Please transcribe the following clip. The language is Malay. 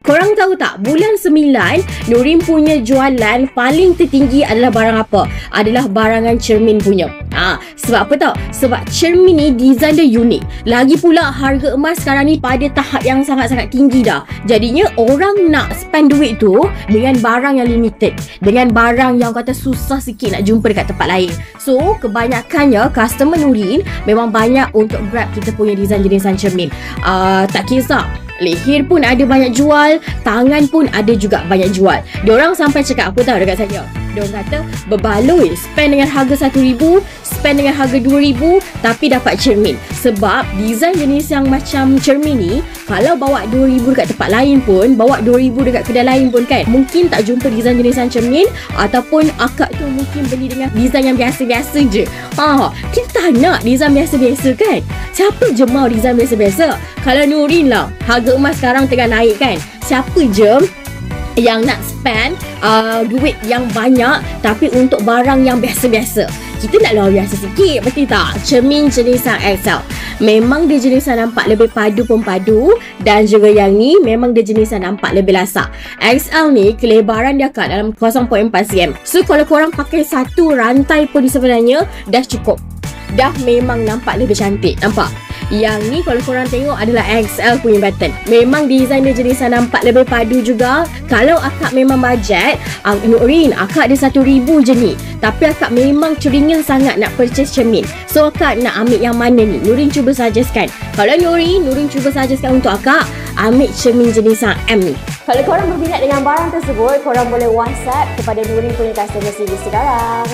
Korang tahu tak, bulan 9 Nurin punya jualan paling tertinggi adalah barang apa? Adalah barangan cermin punya. Sebab apa tau? Sebab cermin ni design dia unik. Lagi pula harga emas sekarang ni pada tahap yang sangat-sangat tinggi dah. Jadinya orang nak spend duit tu dengan barang yang limited, dengan barang yang kata susah sikit nak jumpa dekat tempat lain. So kebanyakannya customer Nurin memang banyak untuk grab kita punya design-design cermin. Tak kisah, leher pun ada banyak jual, tangan pun ada juga banyak jual. Diorang sampai cakap apa tahu dekat saya? Diorang kata berbaloi spend dengan harga RM1,000, spend dengan harga RM2,000 tapi dapat cermin. Sebab design jenis yang macam cermin ni, kalau bawa RM2,000 dekat tempat lain pun, bawa RM2,000 dekat kedai lain pun kan, mungkin tak jumpa design jenisan cermin, ataupun akak tu mungkin beli dengan design yang biasa-biasa je. Kita tak nak design biasa-biasa kan? Siapa je mau design biasa-biasa? Kalau Nurin lah, harga emas sekarang tengah naik kan, siapa je yang nak spend duit yang banyak tapi untuk barang yang biasa-biasa? Kita nak luar biasa sikit, betul tak? Cermin jenisan XL memang dia jenisan nampak lebih padu-padu, dan juga yang ni memang dia jenisan nampak lebih lasak. XL ni kelebaran dia kat dalam 0.4 cm. So kalau korang pakai satu rantai pun sebenarnya dah cukup. Dah memang nampak lebih cantik, nampak? Yang ni kalau korang tengok adalah XL punya button. Memang design dia jenisan nampak lebih padu juga. Kalau akak memang bajet, Nurin, akak ada RM1,000 je ni, tapi akak memang teringin sangat nak purchase cermin. So akak nak ambil yang mana ni? Nurin cuba suggestkan. Kalau Nurin cuba suggestkan untuk akak ambil cermin jenisan M ni. Kalau korang berminat dengan barang tersebut, korang boleh WhatsApp kepada Nurin punya customer service sekarang.